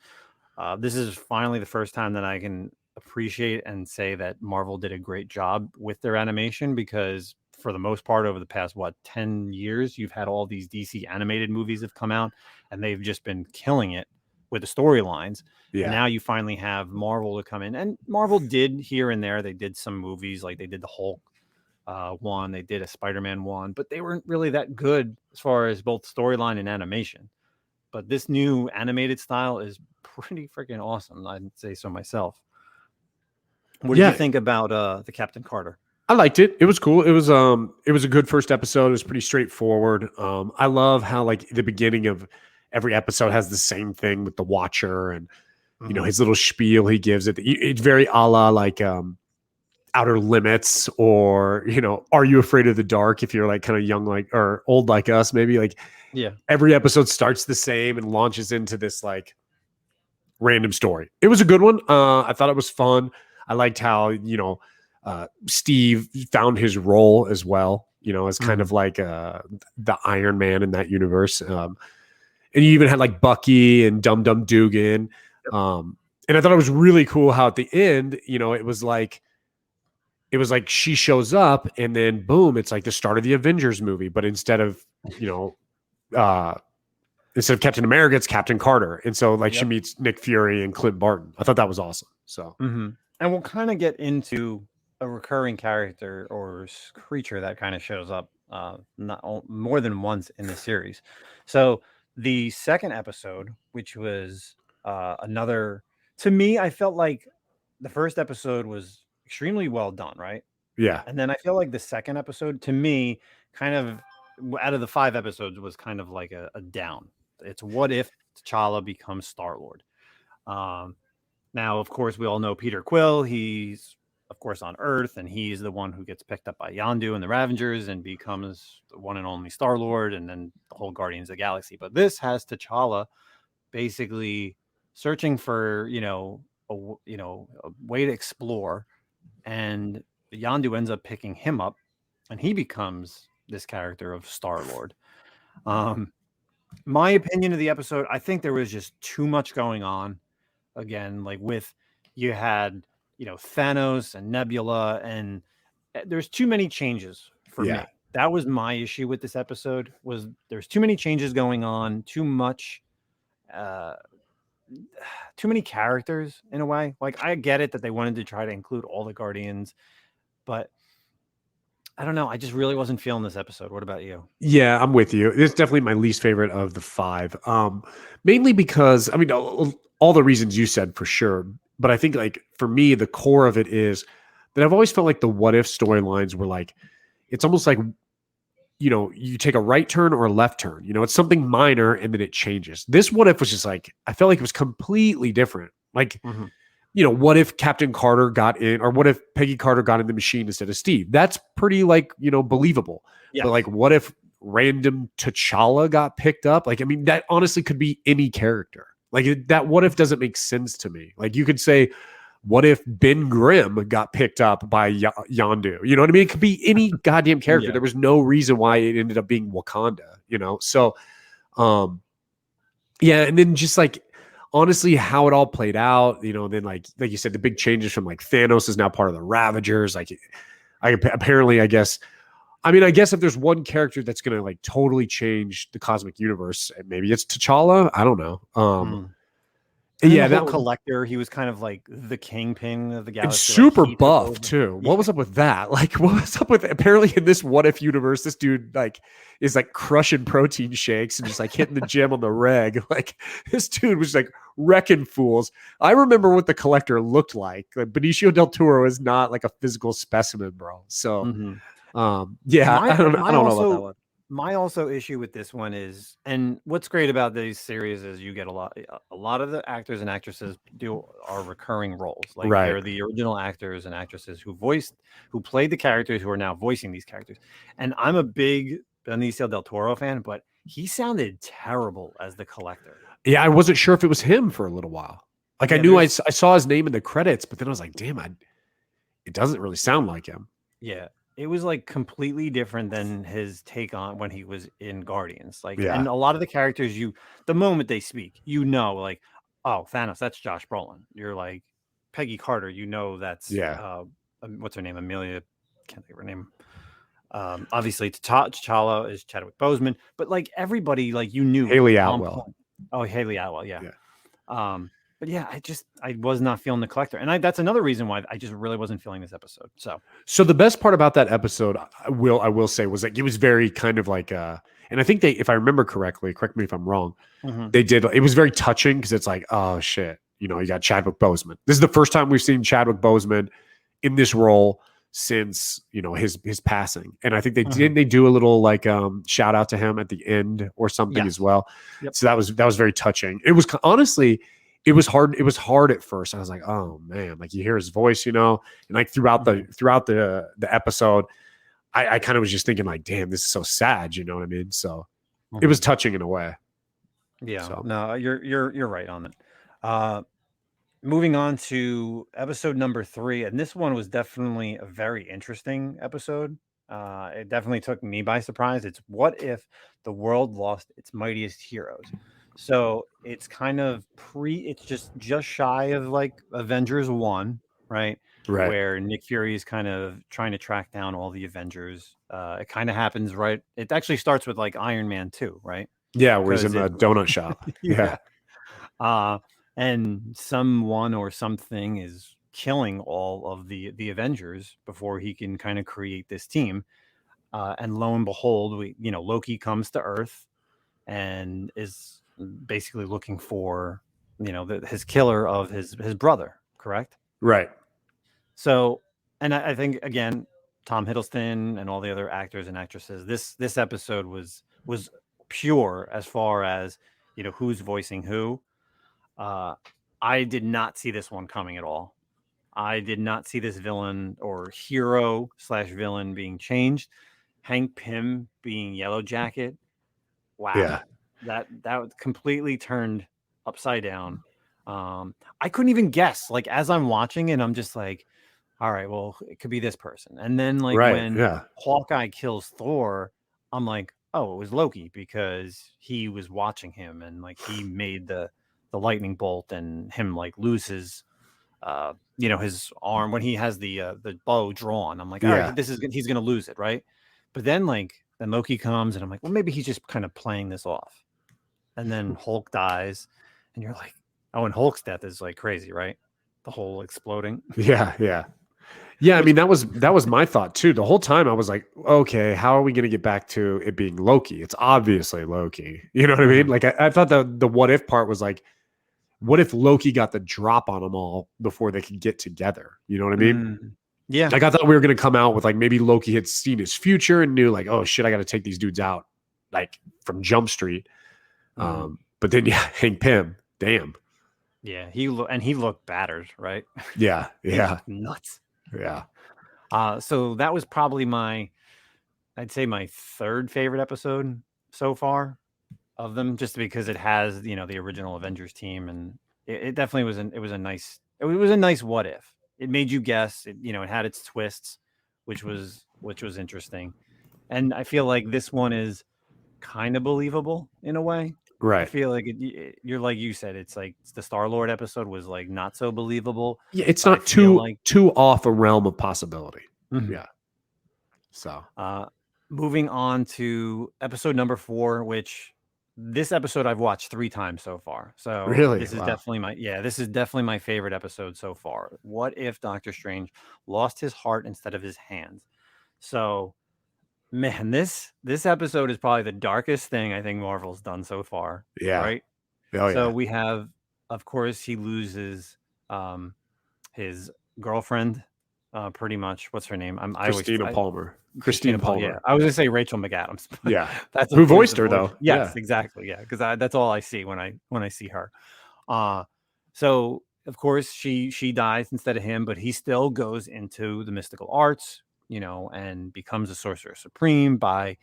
This is finally the first time that I can appreciate and say that Marvel did a great job with their animation, because for the most part, over the past, 10 years, you've had all these DC animated movies have come out and they've just been killing it with the storylines. Yeah. And now you finally have Marvel to come in, and Marvel did here and there. They did some movies, like they did the Hulk one, they did a Spider-Man one, but they weren't really that good as far as both storyline and animation. But this new animated style is pretty freaking awesome. I'd say so myself. What did you think about the Captain Carter? I liked it. It was cool. It was a good first episode. It was pretty straightforward. I love how like the beginning of every episode has the same thing with the Watcher and his little spiel he gives it. It's very a la like Outer Limits, or Are You Afraid of the Dark, if you're like kind of young like or old like us, maybe. Like, yeah, every episode starts the same and launches into this like random story. It was a good one. I thought it was fun. I liked how Steve found his role as well, as kind of like the Iron Man in that universe. And you even had like Bucky and Dum Dum Dugan. And I thought it was really cool how at the end, it was like she shows up and then boom, it's like the start of the Avengers movie. But instead of Captain America, it's Captain Carter. And so like she meets Nick Fury and Clint Barton. I thought that was awesome. So, and we'll kind of get into a recurring character or creature that kind of shows up more than once in the series. So the second episode, which was another, to me, I felt like the first episode was extremely well done, right? Yeah. And then I feel like the second episode, to me, kind of out of the 5 episodes, was kind of like a down. It's what if T'Challa becomes Star-Lord. Now, of course, we all know Peter Quill. He's, of course, on Earth, and he's the one who gets picked up by Yondu and the Ravengers and becomes the one and only Star-Lord, and then the whole Guardians of the Galaxy. But this has T'Challa basically searching for, a way to explore, and Yondu ends up picking him up, and he becomes this character of Star-Lord. My opinion of the episode, I think there was just too much going on. Again, like you had, Thanos and Nebula, and there's too many changes for me. That was my issue with this episode, was there's too many changes going on, too many characters in a way. Like, I get it that they wanted to try to include all the Guardians, but I don't know. I just really wasn't feeling this episode. What about you? Yeah, I'm with you. It's definitely my least favorite of the 5. Mainly because, I mean, all the reasons you said for sure. But I think, like, for me, the core of it is that I've always felt like the what if storylines were like, it's almost like, you take a right turn or a left turn. It's something minor and then it changes. This what if was just like, I felt like it was completely different. Like, what if Captain Carter got in, or what if Peggy Carter got in the machine instead of Steve? That's pretty, like, believable. Yes. But, like, what if random T'Challa got picked up? Like, I mean, that honestly could be any character. Like, that what if doesn't make sense to me. Like, you could say, what if Ben Grimm got picked up by Yondu? You know what I mean? It could be any goddamn character. Yeah. There was no reason why it ended up being Wakanda, So, yeah. And then just, like, honestly, how it all played out, then like you said, the big changes from, like, Thanos is now part of the Ravagers. Like, I guess if there's one character that's going to, like, totally change the cosmic universe, maybe it's T'Challa. I don't know. Yeah, that Collector, he was kind of like the kingpin of the galaxy. And super buff too. What was up with that? Like, what was up with it? Apparently in this what if universe, this dude, like, is, like, crushing protein shakes and just, like, hitting the gym on the reg. Like, this dude was, like, wrecking fools. I remember what the Collector looked like. Like, Benicio del Toro is not, like, a physical specimen, bro. So, yeah, I don't know about that one. My also issue with this one is, and what's great about these series is you get a lot of the actors and actresses are recurring roles. Like, they're the original actors and actresses who played the characters who are now voicing these characters. And I'm a big Benicio del Toro fan, but he sounded terrible as the Collector. Yeah, I wasn't sure if it was him for a little while. Like, I knew I saw his name in the credits, but then I was like, damn, it doesn't really sound like him. Yeah. It was, like, completely different than his take on when he was in Guardians. Like, and a lot of the characters, the moment they speak, like, oh, Thanos, that's Josh Brolin. You're like, Peggy Carter, that's what's her name? Amelia, can't think of her name. Obviously T'Challa is Chadwick Boseman, but, like, everybody, like, you knew Haley Atwell. Oh, Haley Atwell, yeah. But yeah, I was not feeling the Collector. And that's another reason why I just really wasn't feeling this episode. So the best part about that episode, I will say, was that it was very kind of like, and I think if I remember correctly, correct me if I'm wrong, it was very touching, because it's like, oh shit, you got Chadwick Boseman. This is the first time we've seen Chadwick Boseman in this role since, his passing. And I think they do a little, like, shout out to him at the end or something as well. Yep. So that was very touching. It was honestly, it was hard. It was hard at first. I was like, oh man, like, you hear his voice, and, like, throughout the episode, I kind of was just thinking, like, damn, this is so sad. You know what I mean? So it was touching in a way. Yeah. So. No, you're right on it. Moving on to episode number 3, and this one was definitely a very interesting episode. It definitely took me by surprise. It's what if the world lost its mightiest heroes. So it's kind of it's just shy of, like, Avengers 1, right? Right. Where Nick Fury is kind of trying to track down all the Avengers. It kind of happens right. It actually starts with, like, Iron Man 2, right? Yeah, where he's in the donut shop. Yeah. And someone or something is killing all of the Avengers before he can kind of create this team. And lo and behold, Loki comes to Earth and is basically looking for, his killer of his brother, correct? Right. So, and I think again, Tom Hiddleston and all the other actors and actresses, this episode was pure as far as who's voicing who. I did not see this one coming at all. I did not see this villain or hero slash villain being changed. Hank Pym being Yellow Jacket. Wow, Yeah. that completely turned upside down. I couldn't even guess. Like as I'm watching it, I'm just like, all right, well, it could be this person. And then like Right. when Yeah. Hawkeye kills Thor, I'm like, oh, it was Loki because he was watching him and like he made the lightning bolt and him like lose his his arm when he has the bow drawn. I'm like, all Yeah. right, he's gonna lose it, right? But then then Loki comes and I'm like, well, maybe he's just kind of playing this off. And then Hulk dies, and you're like, oh, and Hulk's death is like crazy, right? The whole exploding. Yeah. Yeah. Yeah, I Which mean that was my thought too. The whole time I was like, okay, how are we going to get back to it being Loki? It's obviously Loki. You know what I mean? Like I thought the what if part was like, what if Loki got the drop on them all before they could get together? You know what I mean? Yeah. Like I thought we were going to come out with like maybe Loki had seen his future and knew like, oh shit, I got to take these dudes out like from Jump Street. But then yeah, Hank Pym, damn. Yeah, he looked battered, right? Yeah, yeah, nuts. yeah. So that was probably I'd say my third favorite episode so far of them, just because it has the original Avengers team, and it definitely was a nice what if. It made you guess. It had its twists, which was interesting, and I feel like this one is kind of believable in a way. Right. I feel like you're like you said, it's like the Star-Lord episode was like not so believable. Yeah, it's not too off a realm of possibility. Mm-hmm. Yeah. So moving on to episode number 4, which this episode I've watched 3 times so far. So really, this is definitely my favorite episode so far. What if Doctor Strange lost his heart instead of his hands? So man, this episode is probably the darkest thing I think Marvel's done so far. Yeah. Right. Oh, so yeah. we have, of course, he loses his girlfriend. Pretty much. What's her name? Christina Palmer. Christina Palmer. Yeah, I was gonna say Rachel McAdams. Yeah, that's who voiced her though. Yes, yeah. Exactly. Yeah, because that's all I see when I see her. So of course she dies instead of him, but he still goes into the mystical arts, and becomes a sorcerer supreme by,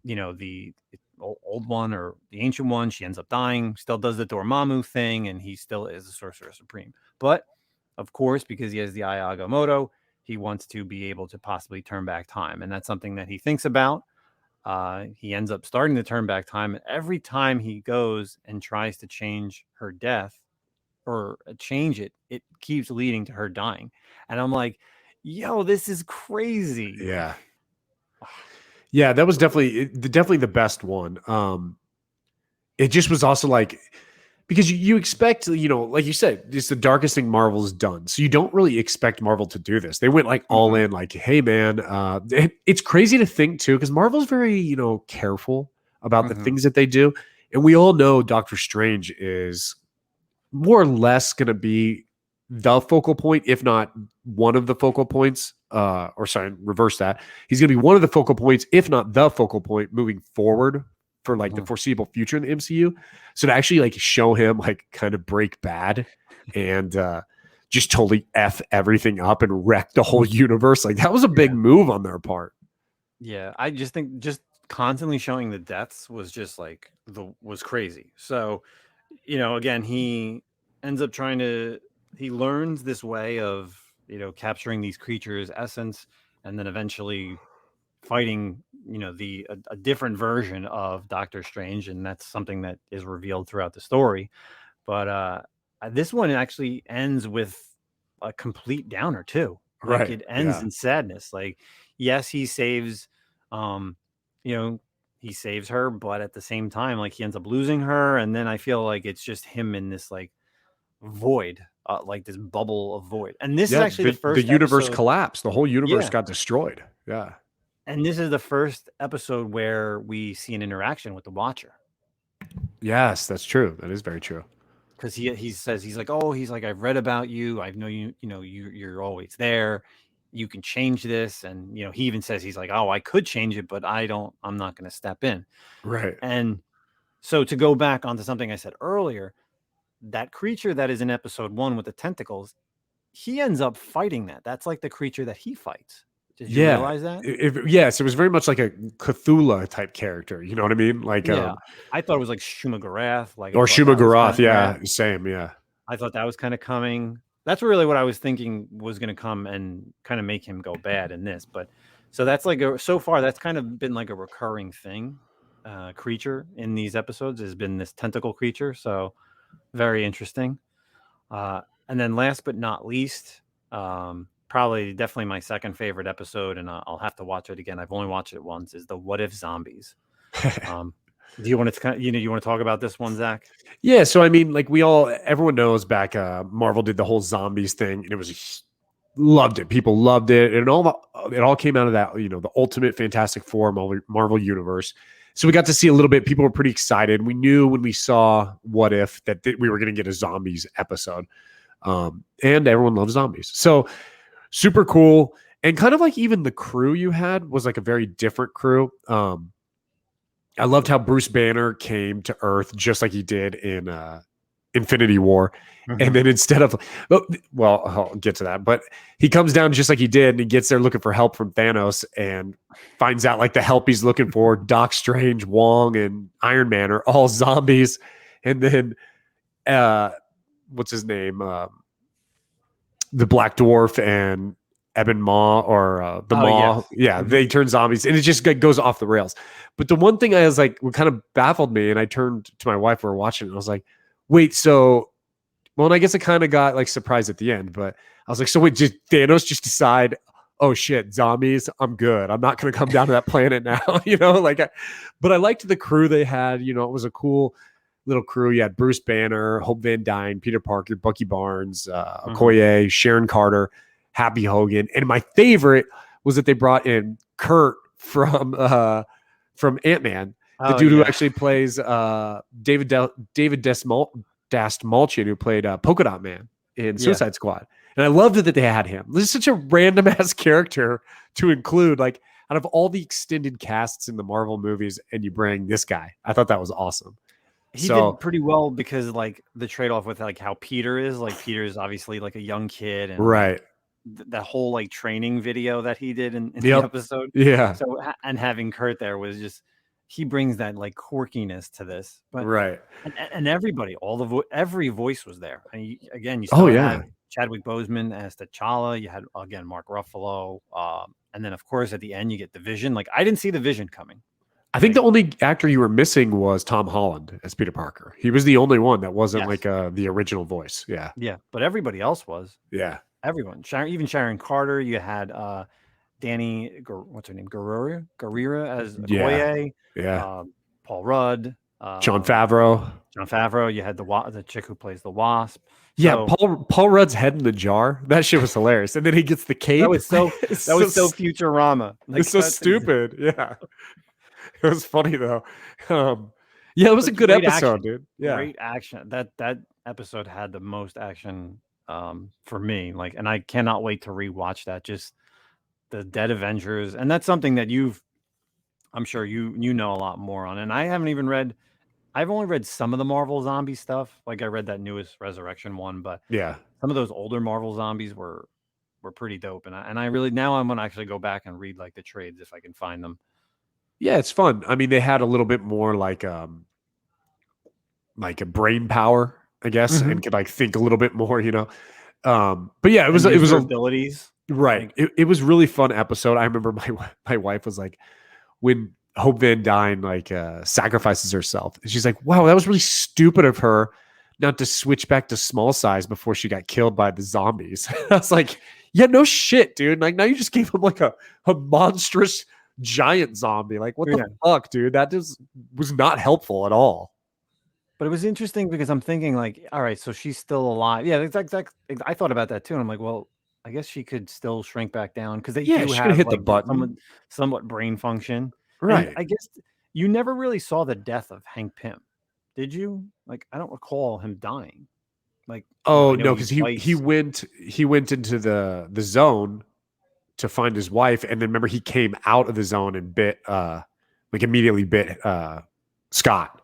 the old one or the ancient one. She ends up dying. Still does the Dormammu thing, and he still is a sorcerer supreme. But of course, because he has the Eye Agamotto, he wants to be able to possibly turn back time. And that's something that he thinks about. He ends up starting to turn back time. And every time he goes and tries to change her death or change it, it keeps leading to her dying. And I'm like, yo, this is crazy. Yeah. Yeah, that was definitely the best one. It just was also like, because you expect, like you said, it's the darkest thing Marvel's done. So you don't really expect Marvel to do this. They went like all in, like, hey man, it's crazy to think too, because Marvel's very, careful about the things that they do. And we all know Doctor Strange is more or less going to be the focal point, if not one of the focal points. Reverse that. He's going to be one of the focal points, if not the focal point moving forward for like the foreseeable future in the MCU. So to actually like show him like kind of break bad and just totally F everything up and wreck the whole universe, like that was a big move on their part. Yeah, I just think just constantly showing the deaths was just like was crazy. So, again, he ends up he learns this way of, capturing these creatures' essence and then eventually fighting, a different version of Doctor Strange, and that's something that is revealed throughout the story. But this one actually ends with a complete downer too. Like Right. It ends in sadness. Like, yes, he saves, he saves her, but at the same time, like he ends up losing her, and then I feel like it's just him in this like void, like this bubble of void. And this is actually the first the universe episode. collapsed. The whole universe got destroyed. Yeah. And this is the first episode where we see an interaction with the Watcher. Yes, that's true. That is very true. Because he says, he's like, oh, he's like, I've read about you. I know you're always there. You can change this. And, he even says, he's like, oh, I could change it, but I'm not going to step in. Right. And so to go back onto something I said earlier, that creature that is in episode 1 with the tentacles, he ends up fighting that. That's like the creature that he fights. Did you realize that? Yes, it was very much like a Cthulhu type character. You know what I mean? Like, yeah, I thought it was like Shuma-Gorath, or Shuma-Gorath. Yeah, same. Yeah, I thought that was kind of coming. That's really what I was thinking was going to come and kind of make him go bad in this. But so that's like so far that's kind of been like a recurring thing. Creature in these episodes has been this tentacle creature. So very interesting. And then last but not least, probably definitely my second favorite episode, and I'll have to watch it again. I've only watched it once. Is the What If Zombies? Do you want to you want to talk about this one, Zach? Yeah. So I mean, like everyone knows back, Marvel did the whole zombies thing, and it was loved it. People loved it, and it all came out of that, the Ultimate Fantastic Four Marvel universe. So we got to see a little bit. People were pretty excited. We knew when we saw What If that we were going to get a zombies episode, and everyone loves zombies. So super cool. And kind of like even the crew you had was like a very different crew. I loved how Bruce Banner came to Earth just like he did in Infinity War. Mm-hmm. And then instead of, well, I'll get to that, but he comes down just like he did, and he gets there looking for help from Thanos and finds out like the help he's looking for, Doc Strange, Wong, and Iron Man are all zombies. And then, what's his name? The Black Dwarf and Ebon Maw, or the Maw. Yes. Yeah, they turn zombies, and it just goes off the rails. But the one thing I was like, what kind of baffled me, and I turned to my wife, we were watching it, and I was like, wait, so, well, and I guess I kind of got like surprised at the end, but I was like, so wait, did Thanos just decide, oh shit, zombies, I'm good, I'm not going to come down to that planet now, but I liked the crew they had, it was a cool little crew. You had Bruce Banner, Hope Van Dyne, Peter Parker, Bucky Barnes, Okoye, Sharon Carter, Happy Hogan, and my favorite was that they brought in Kurt from Ant-Man, the dude who actually plays David Dastmalchian, who played Polka Dot Man in Suicide Squad. And I loved that they had him. This is such a random ass character to include, like, out of all the extended casts in the Marvel movies, and you bring this guy. I thought that was awesome. He did pretty well, because like the trade-off with like how Peter is obviously like a young kid, and right. That whole like training video that he did in the episode. Yeah. So, and having Kurt there was just, he brings that like quirkiness to this. But right. And everybody, every voice was there. And again, you still had Chadwick Boseman as T'Challa. You had, again, Mark Ruffalo. And then of course at the end you get the Vision. Like, I didn't see the Vision coming. I think the only actor you were missing was Tom Holland as Peter Parker. He was the only one that wasn't like the original voice. Yeah. Yeah. But everybody else was. Yeah. Everyone. even Sharon Carter. You had Danny, what's her name? Guerrera as Okoye. Yeah. Paul Rudd. Jon Favreau. You had the chick who plays the Wasp. Yeah, Paul Rudd's head in the jar. That shit was hilarious. And then he gets the cape. That was so Futurama. Like, it's so stupid. Yeah. It was funny though. Yeah, it was a good episode, dude. Yeah. Great action. That episode had the most action for me. Like, and I cannot wait to rewatch that. Just the Dead Avengers. And that's something that I'm sure you know a lot more on. And I haven't even read, I've only read some of the Marvel zombie stuff. Like, I read that newest Resurrection one, but some of those older Marvel zombies were pretty dope. And I really, now I'm gonna actually go back and read like the trades if I can find them. Yeah, it's fun. I mean, they had a little bit more like a brain power, I guess, and could like think a little bit more, But yeah, it was abilities. Right. It was really fun episode. I remember my wife was like, when Hope Van Dyne like sacrifices herself, and she's like, wow, that was really stupid of her not to switch back to small size before she got killed by the zombies. I was like, yeah, no shit, dude. Like, now you just gave him like a monstrous giant zombie. Like, what the fuck, dude? That just was not helpful at all. But it was interesting because I'm thinking like, all right, so she's still alive. Yeah, exactly. I thought about that too. And I'm like, well, I guess she could still shrink back down because they Yeah, do she could have hit the like the button. somewhat brain function. And Right. I guess you never really saw the death of Hank Pym, did you? Like, I don't recall him dying. Like, I Oh know no, he because he twice. went into the zone to find his wife, and then remember he came out of the zone and bit like immediately bit Scott.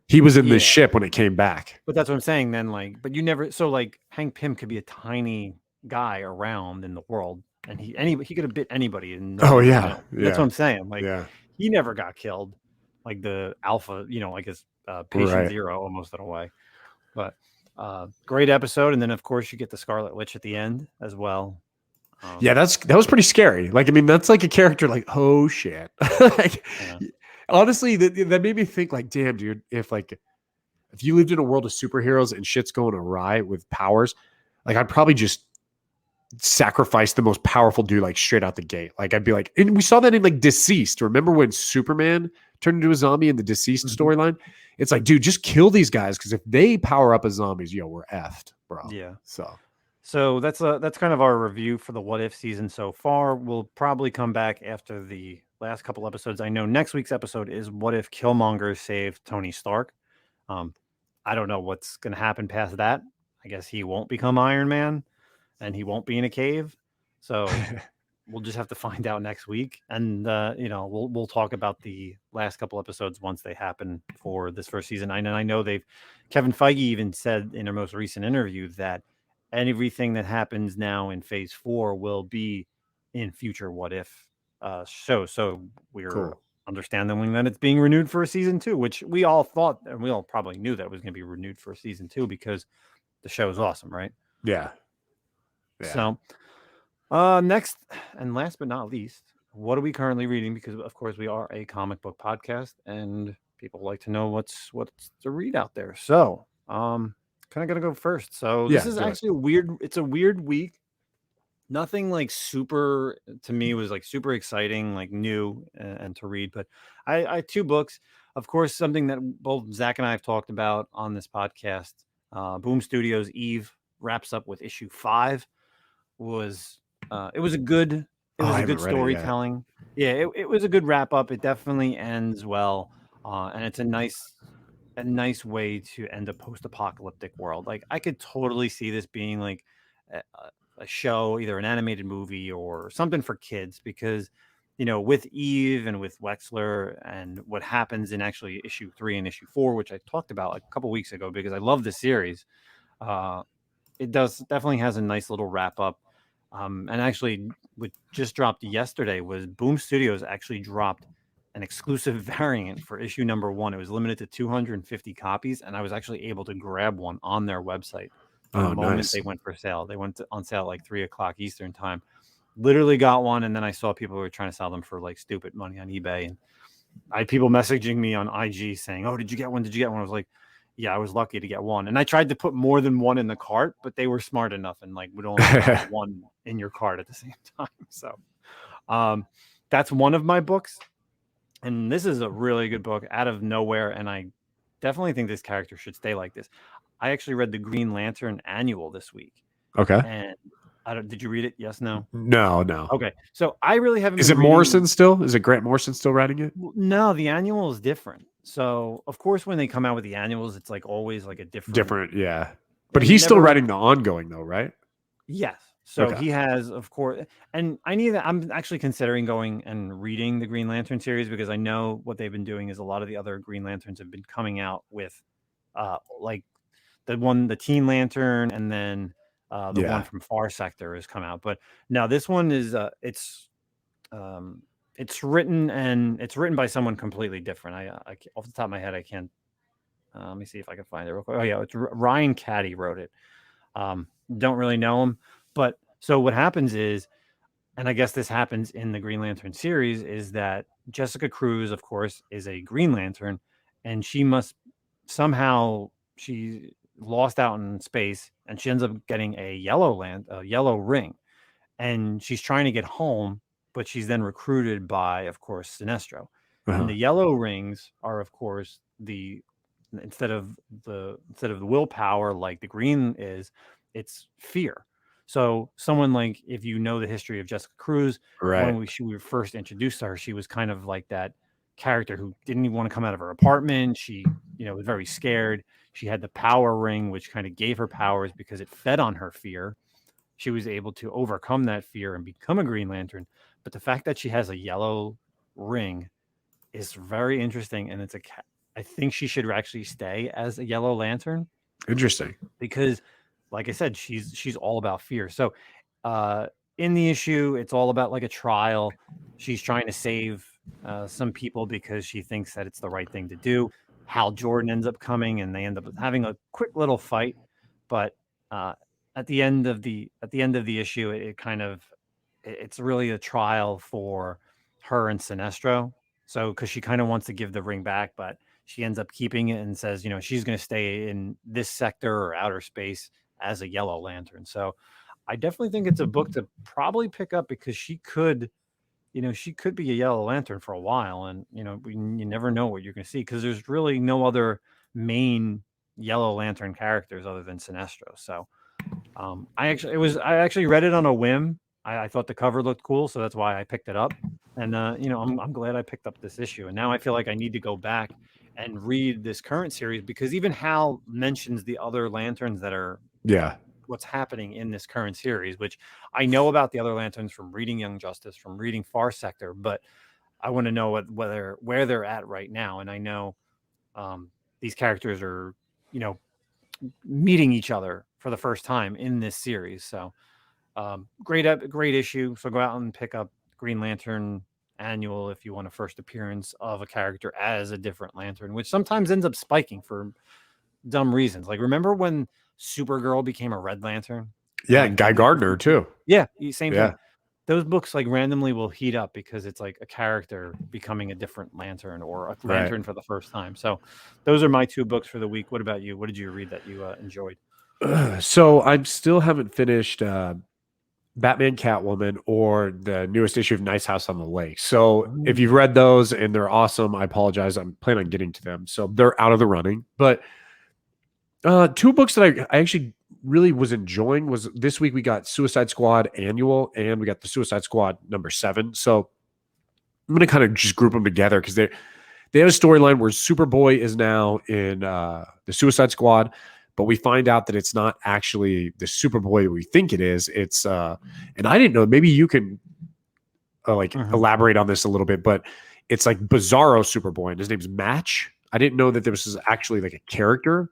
He was in the Yeah, ship when it came back. but that's what I'm saying then. Like, but you never. So like, Hank Pym could be a tiny guy around in the world, and he could have bit anybody, and Oh nobody would have yeah, known. That's what yeah, I'm saying. Like, yeah. he never got killed. Like the alpha, like his patient Right. zero almost in a way. But great episode, and then of course you get the Scarlet Witch at the end as well. Yeah, that was pretty scary. Like, I mean, that's like a character like, oh shit. Like, Yeah. honestly, that made me think like, damn, dude, if you lived in a world of superheroes and shit's going awry with powers, like I'd probably just sacrifice the most powerful dude like straight out the gate. Like I'd be like, and we saw that in like Deceased. Remember when Superman turned into a zombie in the Deceased Mhm. storyline? It's like, dude, just kill these guys because if they power up as zombies, we're effed, bro. Yeah. So So that's kind of our review for the What If season so far. We'll probably come back after the last couple episodes. I know next week's episode is What If Killmonger saved Tony Stark. Um, I don't know what's going to happen past that. I guess he won't become Iron Man, and he won't be in a cave. So we'll just have to find out next week, and we'll talk about the last couple episodes once they happen for this first season. I know Kevin Feige even said in a most recent interview that everything that happens now in Phase 4 will be in future What If shows. So we're cool. understanding that it's being renewed for a season 2, which we all thought, and we all probably knew that it was going to be renewed for season 2 because the show is awesome, right? Yeah. Yeah. So next and last but not least, what are we currently reading? Because of course we are a comic book podcast, and people like to know what's to read out there. So, kind of gonna go first. So this Yeah. is Do it. actually a weird. It's a weird week. Nothing like super to me was like super exciting, like new and to read. But I had two books. Of course, something that both Zach and I have talked about on this podcast. Boom Studios Eve wraps up with issue 5. Was it was a good Oh, I haven't read it yet. storytelling. Yeah, it was a good wrap up. It definitely ends well, and it's a nice way to end a post apocalyptic world. Like I could totally see this being like a show, either an animated movie or something for kids, because with Eve and with Wexler and what happens in actually issue 3 and issue 4, which I talked about like a couple weeks ago because I love the series. Uh, it does definitely has a nice little wrap up. And actually, what just dropped yesterday was Boom Studios actually dropped an exclusive variant for issue number 1. It was limited to 250 copies, and I was actually able to grab one on their website the Oh, moment nice. they went for sale. They went on sale at like 3 o'clock Eastern time. Literally got one, and then I saw people who were trying to sell them for like stupid money on eBay, and I had people messaging me on IG saying, "Oh, did you get one? Did you get one?" I was like, "Yeah, I was lucky to get one." And I tried to put more than one in the cart, but they were smart enough and like would only allow one in your cart at the same time. So, um, that's one of my books, and this is a really good book out of nowhere. And I definitely think this character should stay like this. I actually read the Green Lantern annual this week, Okay. and I don't. Did you read it? Yes, no. No, no. Okay, so I really haven't Is been it reading. Morrison still? Is it Grant Morrison still writing it? No, the annual is different. So, of course, when they come out with the annuals, it's like always like a different. Different, yeah. But And he's still never. writing the ongoing though, right? Yes. So Okay. he has, of course, and I'm actually considering going and reading the Green Lantern series because I know what they've been doing is a lot of the other Green Lanterns have been coming out with, like the Teen Lantern, and then the one Yeah. from Far Sector has come out. But now this one is um, it's written by someone completely different. I off the top of my head I can't. Let me see if I can find it real quick. Oh yeah, it's Ryan Caddy wrote it. Don't really know him, but so what happens is, and I guess this happens in the Green Lantern series, is that Jessica Cruz, of course, is a Green Lantern, and she must somehow she lost out in space, and she ends up getting a yellow ring, and she's trying to get home, but she's then recruited by, of course, Sinestro. And Uh-huh. the yellow rings are, of course, the instead of the willpower like the green is, it's fear. So someone like, if you know the history of Jessica Cruz, Right. when we were first introduced to her, she was kind of like that character who didn't even want to come out of her apartment. She, was very scared. She had the power ring, which kind of gave her powers because it fed on her fear. She was able to overcome that fear and become a Green Lantern. But the fact that she has a yellow ring is very interesting, and I think she should actually stay as a Yellow Lantern. Interesting. Because, like I said, she's all about fear. So, in the issue, it's all about like a trial. She's trying to save some people because she thinks that it's the right thing to do. Hal Jordan ends up coming, and they end up having a quick little fight. But at the end of the issue, it kind of it's really a trial for her and Sinestro. So, because she kind of wants to give the ring back, but she ends up keeping it and says, she's going to stay in this sector or outer space as a Yellow Lantern. So, I definitely think it's a book to probably pick up because she could be a Yellow Lantern for a while, and you never know what you're going to see because there's really no other main Yellow Lantern characters other than Sinestro. So, I actually read it on a whim. I thought the cover looked cool, so that's why I picked it up. And I'm glad I picked up this issue. And now I feel like I need to go back and read this current series because even Hal mentions the other lanterns that are what's happening in this current series, which I know about the other lanterns from reading Young Justice, from reading Far Sector, but I want to know where they're at right now. And I know these characters are, meeting each other for the first time in this series. So great issue. So go out and pick up Green Lantern Annual if you want a first appearance of a character as a different lantern, which sometimes ends up spiking for dumb reasons. Like, remember when Supergirl became a Red Lantern? Yeah, Like, Guy Gardner too. Yeah, same thing. Those books like randomly will heat up because it's like a character becoming a different lantern or a lantern for the first time. So those are my 2 books for the week. What about you? What did you read that you enjoyed? So I still haven't finished Batman Catwoman or the newest issue of Nice House on the Lake. So if you've read those and they're awesome, I apologize. I'm planning on getting to them. So they're out of the running. But 2 books that I actually really was enjoying was this week we got Suicide Squad Annual and we got the Suicide Squad #7. So I'm going to kind of just group them together because they have a storyline where Superboy is now in the Suicide Squad, but we find out that it's not actually the Superboy we think it is. It's and I didn't know. Maybe you can elaborate on this a little bit, but it's like Bizarro Superboy, and his name's Match. I didn't know that there was actually like a character.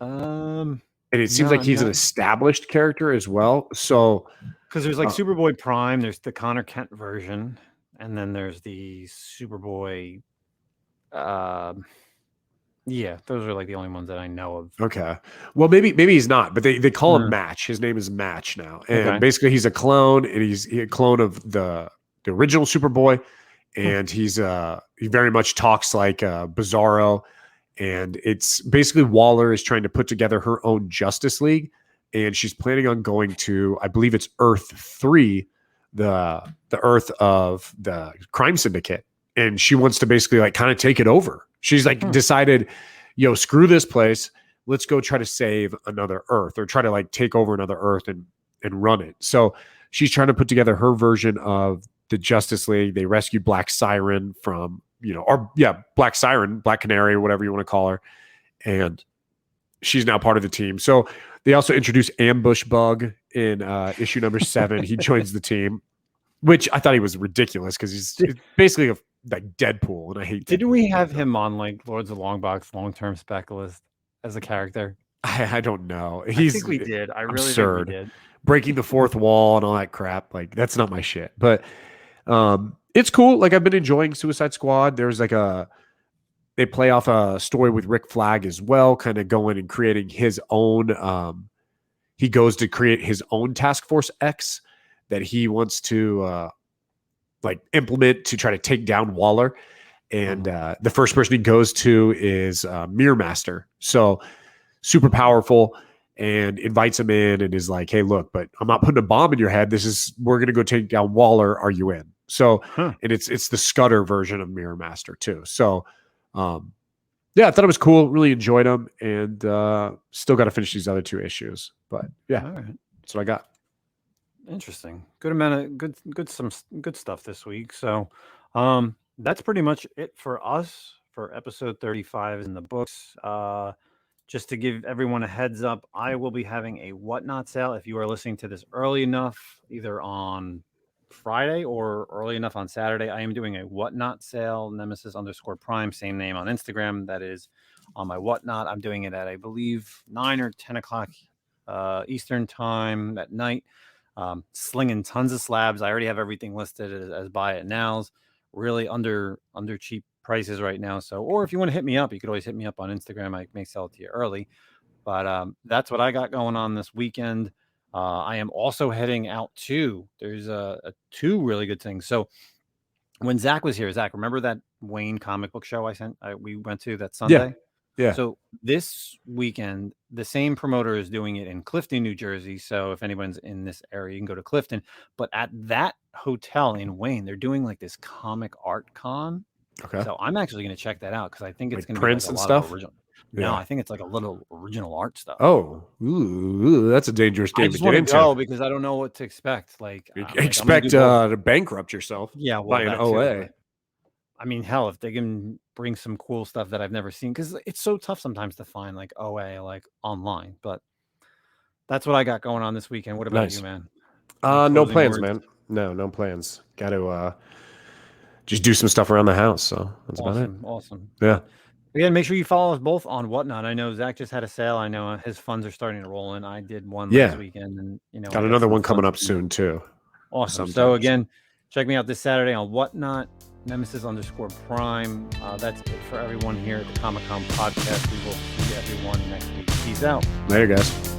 And it seems like he's an established character as well. So, because there's like Superboy Prime, there's the Connor Kent version, and then there's the Superboy. Yeah, those are like the only ones that I know of. Okay, well maybe he's not, but they call him Match. His name is Match now, and basically he's a clone, and he's a clone of the original Superboy, and he very much talks like Bizarro. And it's basically Waller is trying to put together her own Justice League, and she's planning on going to, I believe it's Earth 3, the Earth of the crime syndicate, and she wants to basically like kind of take it over. She's like decided, screw this place. Let's go try to save another Earth or try to like take over another Earth and run it. So she's trying to put together her version of the Justice League. They rescued Black Siren from Black Siren, Black Canary, or whatever you want to call her. And she's now part of the team. So they also introduced Ambush Bug in issue #7. He joins the team, which I thought he was ridiculous because he's basically like Deadpool, and I hate. Didn't we have him on like Lords of Longbox long-term specialist as a character? I don't know. I think we did. I really absurd. Think we did. Breaking the fourth wall and all that crap. Like, that's not my shit. But it's cool. Like, I've been enjoying Suicide Squad. There's like they play off a story with Rick Flag as well, kind of going and creating his own. He goes to create his own Task Force X that he wants to implement to try to take down Waller. And the first person he goes to is Mirror Master. So super powerful, and invites him in and is like, hey, look, but I'm not putting a bomb in your head. We're going to go take down Waller. Are you in? So, and it's the Scudder version of Mirror Master too. So, yeah, I thought it was cool. Really enjoyed them, and still got to finish these other 2 issues. But yeah, All right. that's what I got. Interesting. Good amount of good stuff this week. So, that's pretty much it for us for episode 35 in the books. Just to give everyone a heads up, I will be having a Whatnot sale. If you are listening to this early enough, either on Friday or early enough on Saturday, I am doing a Whatnot sale, Nemesis_Prime, same name on Instagram. That is on my Whatnot. I'm doing it at, I believe, 9 or 10 o'clock Eastern time at night. Slinging tons of slabs. I already have everything listed as buy it nows. Really under cheap prices right now. So, or if you want to hit me up, you could always hit me up on Instagram. I may sell it to you early, but that's what I got going on this weekend. I am also heading out to. There's 2 really good things. So when Zach was here, Zach, remember that Wayne comic book show we went to that Sunday? Yeah. So this weekend, the same promoter is doing it in Clifton, New Jersey. So if anyone's in this area, you can go to Clifton. But at that hotel in Wayne, they're doing like this comic art con. Okay. So I'm actually going to check that out because I think it's Like going to be prints like a and lot stuff? of original. Yeah. No, I think it's like a little original art stuff. Oh, ooh, that's a dangerous I game to just get want to into. go because I don't know what to expect. Like, Expect to bankrupt yourself. Yeah, well, by an that too, OA. but I mean, hell, if they can bring some cool stuff that I've never seen, because it's so tough sometimes to find like OA like online. But that's what I got going on this weekend. What about Nice. you, man? No plans, words? man. No plans. Got to just do some stuff around the house. So that's about it. Awesome. Yeah. Again, make sure you follow us both on Whatnot. I know Zach just had a sale. I know his funds are starting to roll in. I did one last weekend, and got another one coming up soon too. Awesome. So again, check me out this Saturday on Whatnot, Nemesis_Prime. That's it for everyone here at the Comic Con podcast. We will see everyone next week. Peace out. Later, guys.